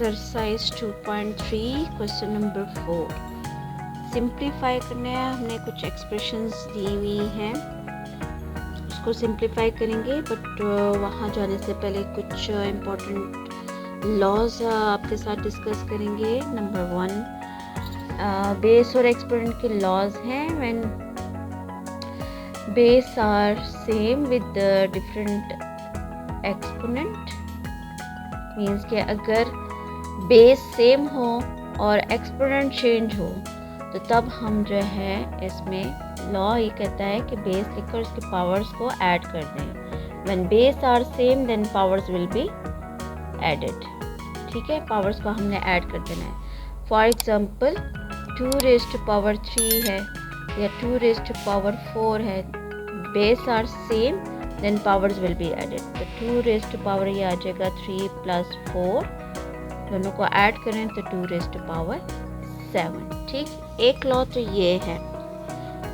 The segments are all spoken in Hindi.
एक्सरसाइज 2.3 क्वेश्चन नंबर 4 सिंप्लीफाई करना है। हमने कुछ एक्सप्रेशंस दी हुई हैं, उसको सिंप्लीफाई करेंगे, बट वहाँ जाने से पहले कुछ इम्पोर्टेंट लॉज आपके साथ डिस्कस करेंगे। नंबर 1 बेस और एक्सपोनेंट के लॉज हैं। When base are same with different exponent, means कि अगर बेस सेम हो और एक्सपोनेंट चेंज हो तो तब हम जो है इसमें लॉ ये कहता है कि बेस लिखकर उसके पावर्स को ऐड कर दें। When base are same then powers will be added. ठीक है, पावर्स को हमने ऐड कर देना है। For example 2 raise to power 3 है या 2 रेज़ टू पावर 4 है, base are same then powers will be added. तो 2 रेज़ टू पावर ये आ जाएगा 3 + 4, दोनों को ऐड करें तो 2 रेज़ टू पावर 7। ठीक, एक लॉ तो ये है।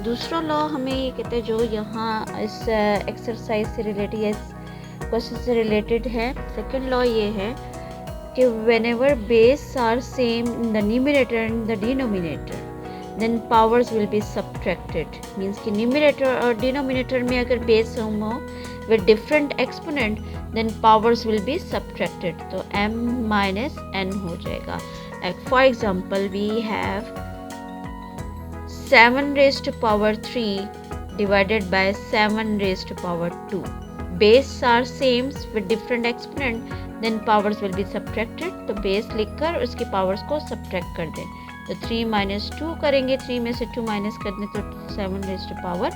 दूसरा लॉ हमें ये कहते हैं जो यहाँ इस एक्सरसाइज से रिलेटेड या इस क्वेश्चन से रिलेटेड है। सेकंड लॉ ये है कि whenever base are same in the numerator and the denominator then powers will be subtracted. Means कि न्यूमरेटर और डिनोमिनेटर में अगर बेस सेम हो with different exponent then powers will be subtracted, तो m - n हो जाएगा। For example we have 7 raise to power 3 divided by 7 raise to power 2। Base are same with different exponent then powers will be subtracted, तो बेस लिखकर उसकी पावर्स को सब्ट्रैक्ट कर दें। तो 3 - 2 करेंगे, 3 में से 2 माइनस कर दें तो 7 रेज़ टू पावर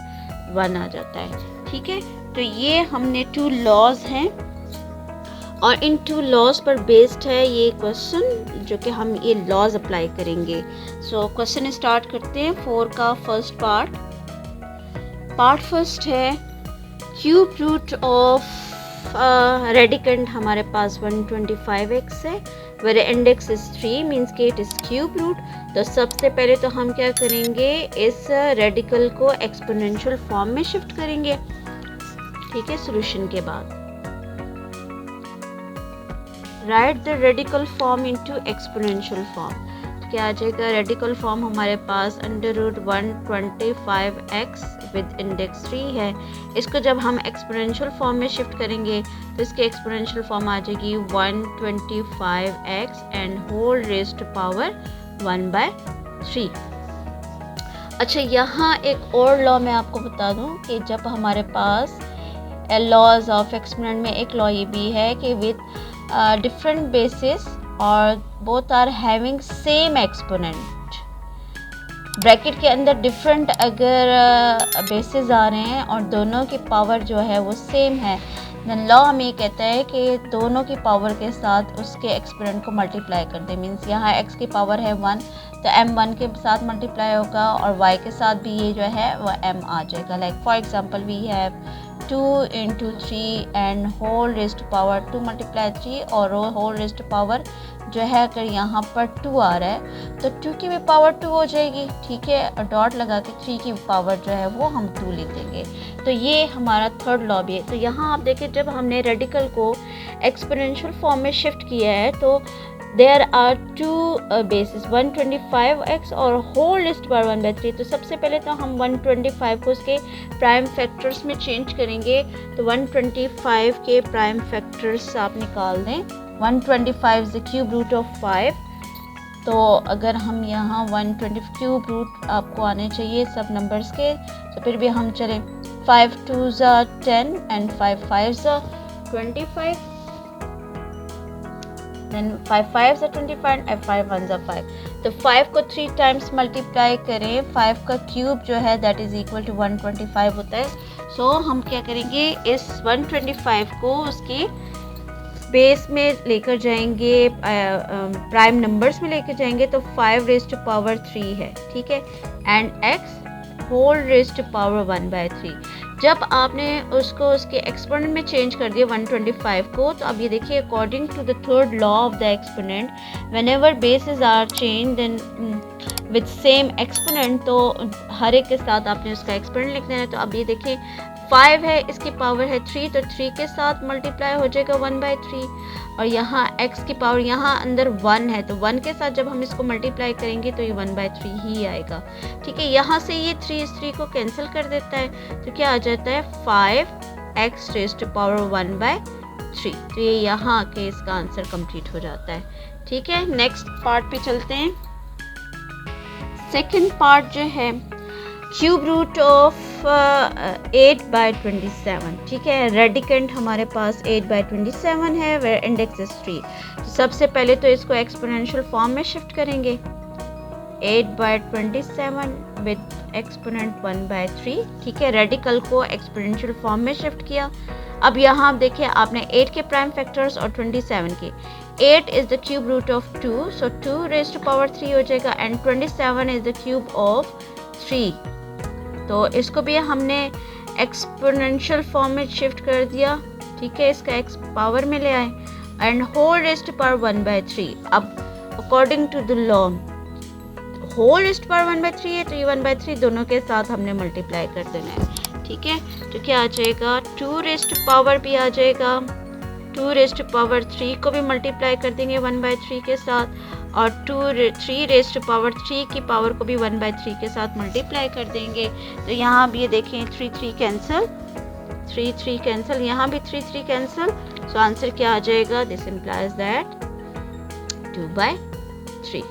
1 आ जाता है। ठीक है, तो ये हमने 2 लॉज हैं और इन 2 लॉज पर बेस्ड है ये क्वेश्चन, जो कि हम ये लॉज अप्लाई करेंगे। सो क्वेश्चन स्टार्ट करते हैं। 4 का फर्स्ट पार्ट फर्स्ट है क्यूब रूट ऑफ रेडिकेंट हमारे पास 125x है, वेर इंडेक्स इज 3 मीन्स के इट इज क्यूब रूट। तो सबसे पहले तो हम क्या करेंगे, इस रेडिकल को एक्सपोनेंशियल फॉर्म में शिफ्ट करेंगे। ठीक है, सॉल्यूशन के बाद right the radical form into exponential form. तो क्या आ जाएगा, रेडिकल फॉर्म हमारे पास √125x विद इंडेक्स 3 है। इसको जब हम एक्सपोनेंशियल फॉर्म में शिफ्ट करेंगे तो इसकी एक्सपोनेंशियल फॉर्म आ जाएगी 125x and whole raise to power 1/3। अच्छा, यहाँ एक और लॉ मैं आपको बता दूँ कि जब हमारे पास लॉज ऑफ एक्सपोनेंट में एक लॉ ये भी है कि विद डिफरेंट बेसिस और both are having same exponent, bracket के अंदर डिफरेंट अगर बेसिस आ रहे हैं और दोनों की पावर जो है वो सेम है, देन लॉ हमें ये कहता है कि दोनों की पावर के साथ उसके एक्सपोनेंट को मल्टीप्लाई कर दे। मीन्स यहाँ x की पावर है 1 तो m 1 के साथ मल्टीप्लाई होगा और y के साथ भी ये जो है वो m आ जाएगा। Like for example we have 2 × 3 and whole raise to power 2 × 3 और होल रेज़ टू पावर जो है अगर यहाँ पर 2 आ रहा है तो 2 की भी पावर 2 हो जाएगी। ठीक है, और डॉट लगा के 3 की पावर जो है वो हम 2 लिख देंगे। तो ये हमारा थर्ड लॉ भी है। तो यहाँ आप देखें, जब हमने रेडिकल को एक्सपोनेंशियल फॉर्म में शिफ्ट किया है तो देयर आर 2 बेसिस 125x और होल रेज़ टू पावर 1/3। तो सबसे पहले तो हम 125 को उसके प्राइम फैक्टर्स में चेंज करेंगे। तो 125 के प्राइम फैक्टर्स आप निकाल दें। 125 is the cube root of 5। तो अगर हम यहाँ 120 क्यूब रूट आपको आने चाहिए सब नंबर्स के, तो फिर भी हम चलें 5 2s are 10 and 5 5s are 25, then 5 5s are 25 and 5 1s are 5। तो 5 को 3 टाइम्स मल्टीप्लाई करें, 5 का क्यूब जो है दैट इज इक्वल टू 125 होता है। सो हम क्या करेंगे, इस 125 को उसके बेस में लेकर जाएंगे, प्राइम नंबर्स में लेकर जाएंगे। तो 5 रेज़ टू पावर 3 है, ठीक है, and x whole raise to power 1/3। जब आपने उसको उसके एक्सपोनेंट में चेंज कर दिया 125 को, तो अब ये देखिए according to the third law of the exponent whenever basis are change then with same exponent, तो हर एक के साथ आपने उसका एक्सपोनेंट लिख देना है। तो अब ये देखिए 5 है, इसकी पावर है 3, तो 3 के साथ मल्टीप्लाई हो जाएगा 1/3। और यहाँ x की पावर यहाँ अंदर 1 है, तो 1 के साथ जब हम इसको मल्टीप्लाई करेंगे तो ये 1/3 ही आएगा। ठीक है, यहाँ से ये 3 इस 3 को कैंसिल कर देता है, तो क्या आ जाता है 5x raised to power 1/3। तो ये यहाँ के इसका आंसर कंप्लीट हो जाता है। ठीक है, नेक्स्ट पार्ट पे चलते हैं। सेकेंड पार्ट जो है क्यूब रूट ऑफ 8/27। ठीक है, रेडिकेंट हमारे पास 8/27 है, वेयर इंडेक्स इज 3। तो सबसे पहले तो इसको एक्सपोनेंशियल फॉर्म में शिफ्ट करेंगे, 8/27 विद एक्सपोनेंट 1/3। ठीक है, रेडिकल को एक्सपोनेंशियल फॉर्म में शिफ्ट किया। अब यहाँ आप देखिए, आपने 8 के प्राइम फैक्टर्स और 27 के। 8 is the cube root of 2, so 2 raised to power 3 हो जाएगा, and 27 is the cube of 3। तो इसको भी हमने एक्सपोनेंशियल फॉर्म में शिफ्ट कर दिया। ठीक है, इसका एक्स पावर में ले आए, and whole raised to power 1/3। अब according to the law whole raised to power 1/3 है, तो ये 1/3 दोनों के साथ हमने मल्टीप्लाई कर देना है। ठीक है, तो क्या आ जाएगा 2 रेज़्ड टू पावर भी आ जाएगा, 2 रेज़्ड टू पावर 3 को भी मल्टीप्लाई कर देंगे 1/3 के साथ, और 3 रेज़्ड टू पावर 3 की पावर को भी 1/3 के साथ मल्टीप्लाई कर देंगे। तो यहाँ भी ये देखें 3 कैंसिल, 3 कैंसिल, यहाँ भी 3 कैंसिल। सो आंसर क्या आ जाएगा, दिस इम्प्लाइज दैट 2/3।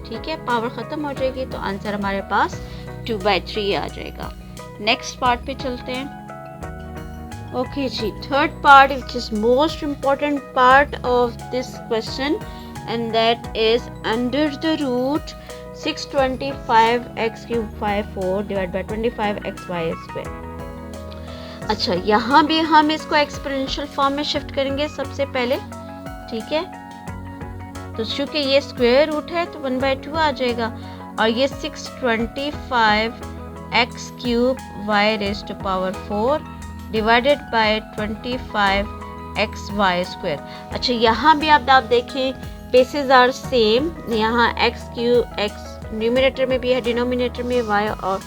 ठीक है, पावर ख़त्म हो जाएगी, तो आंसर हमारे पास 2/3 आ जाएगा। नेक्स्ट पार्ट पे चलते हैं। ओके जी, third part which is most important part of this question, and that is under the root 625x³ 54 divided by 25xy square। अच्छा, यहाँ भी हम इसको एक्सपोनेंशियल फॉर्म में शिफ्ट करेंगे सबसे पहले। ठीक है, तो चूंकि ये स्क्वायर रूट है तो 1/2 आ जाएगा, और ये 625x³ y raised to power 4 divided by 25xy square। अच्छा, यहाँ भी आप देखें बेसिस आर सेम, यहाँ x न्यूमिनेटर में भी है, डिनोमिनेटर में y और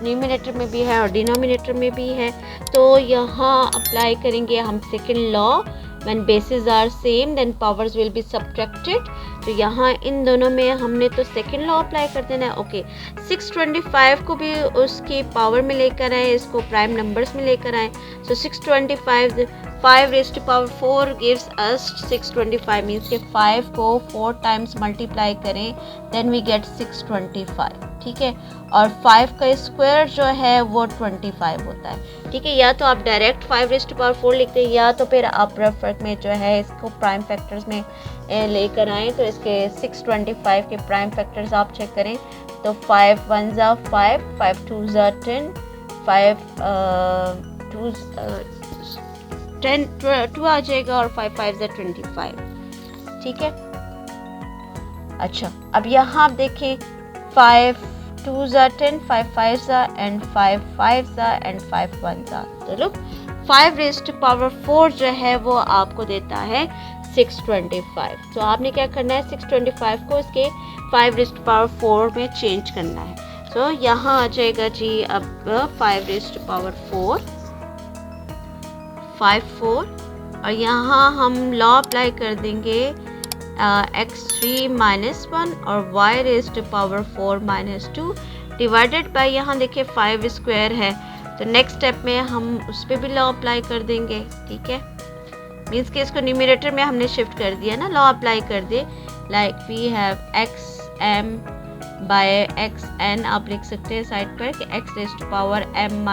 न्यूमिनेटर में भी है और डिनोमिनेटर में भी है। तो यहाँ अप्लाई करेंगे हम second law, when basis are same then powers will be subtracted. तो यहाँ इन दोनों में हमने तो सेकेंड लॉ अप्लाई कर देना है। ओके, 625 को भी उसकी पावर में लेकर आए, इसको प्राइम नंबर्स में लेकर आए। सो 625 5 raised to power 4 gives us 625, means के 5 को 4 टाइम्स मल्टीप्लाई करें देन वी गेट 625। ठीक है, और 5 का स्क्वायर जो है वो 25 होता है। ठीक है, या तो आप डायरेक्ट 5 raised to power 4 लिखते हैं, या तो फिर आप रेफर में जो है इसको प्राइम फैक्टर्स में लेकर आएँ। तो इसके 625 के प्राइम फैक्टर्स आप चेक करें, तो 5 1 5, 5 2 10, 5 2 2 आ जाएगा, और 5 5 25। ठीक है, अच्छा, अब यहाँ आप देखें 5 2 10, 5 5 एंड 5 5 एंड 5 1। तो लुक 5 raised to power 4 जो है वो आपको देता है 625। तो आपने क्या करना है, 625 को इसके 5 raised to power 4 में चेंज करना है। तो यहाँ आ जाएगा जी अब 5 raised to power 4 5 4, और यहाँ हम लॉ अप्लाई कर देंगे x3 - 1 और y raised to power 4 - 2 divided by, यहाँ देखिए 5 स्क्वायर है, तो नेक्स्ट स्टेप में हम उस पर भी लॉ अप्लाई कर देंगे। ठीक है, मीन्स कि इसको न्यूमरेटर में हमने शिफ्ट कर दिया ना, लॉ अप्लाई कर दे, like we have xm by xn। आप लिख सकते हैं साइड पर कि x raised to power m -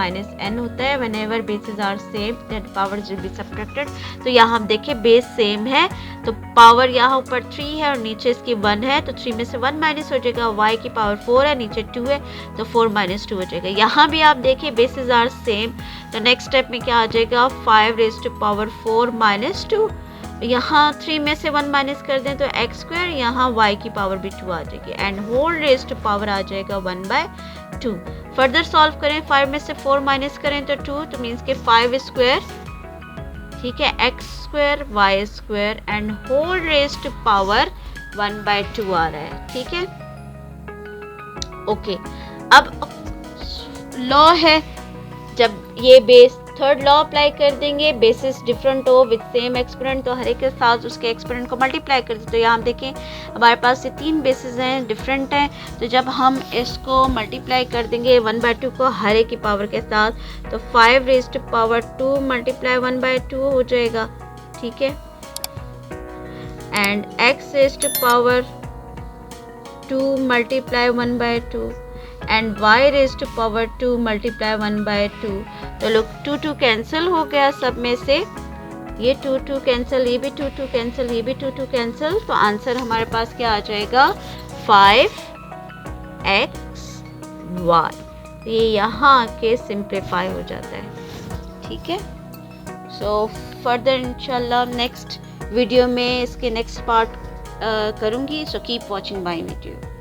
n होता है whenever bases are same then powers will be subtracted। तो यहाँ हम देखिए बेस सेम है, तो पावर यहाँ ऊपर 3 है और नीचे इसकी 1 है, तो 3 में से 1 माइनस हो जाएगा, y की पावर 4 है, नीचे 2 है, तो 4 - 2 हो जाएगा। यहाँ भी आप देखिए बेसिस आर सेम, तो नेक्स्ट स्टेप में क्या आ जाएगा, 5 raised to power 4 - 2, यहाँ 3 में से 1 माइनस कर दें तो x स्क्वायर, यहाँ y की पावर भी 2 आ जाएगी, and whole raised to power आ जाएगा 1/2। फर्दर सॉल्व करें, 5 में से 4 माइनस करें तो 2, तो मीन्स के 5 स्क्वायर, ठीक है, x square y square and whole raised to power 1/2 आ रहा है। ठीक है, ओके, अब लॉ है जब ये बेस थर्ड लॉ अप्लाई कर देंगे, बेसिस डिफरेंट हो विद सेम एक्सपोनेंट, तो हर एक के साथ उसके एक्सपोनेंट को मल्टीप्लाई कर दें। तो यहाँ हम देखें हमारे पास ये 3 बेसिस हैं, डिफरेंट हैं, तो जब हम इसको मल्टीप्लाई कर देंगे 1/2 को हर एक की पावर के साथ, तो 5 रेज़ टू पावर 2 मल्टीप्लाई 1/2 हो जाएगा, ठीक है। And x raise to power 2 multiply 1/2 and y raise to power 2 multiply 1/2। तो लोग 2 कैंसिल हो गया सब में से, ये 2 कैंसिल, ये भी 2 कैंसिल, ये भी 2 कैंसिल, तो आंसर हमारे पास क्या आ जाएगा 5xy। ये यहाँ के सिंप्लीफाई हो जाता है, ठीक है। सो फर्दर इंशाल्लाह नेक्स्ट वीडियो में इसके नेक्स्ट पार्ट करूँगी। So keep watching my video.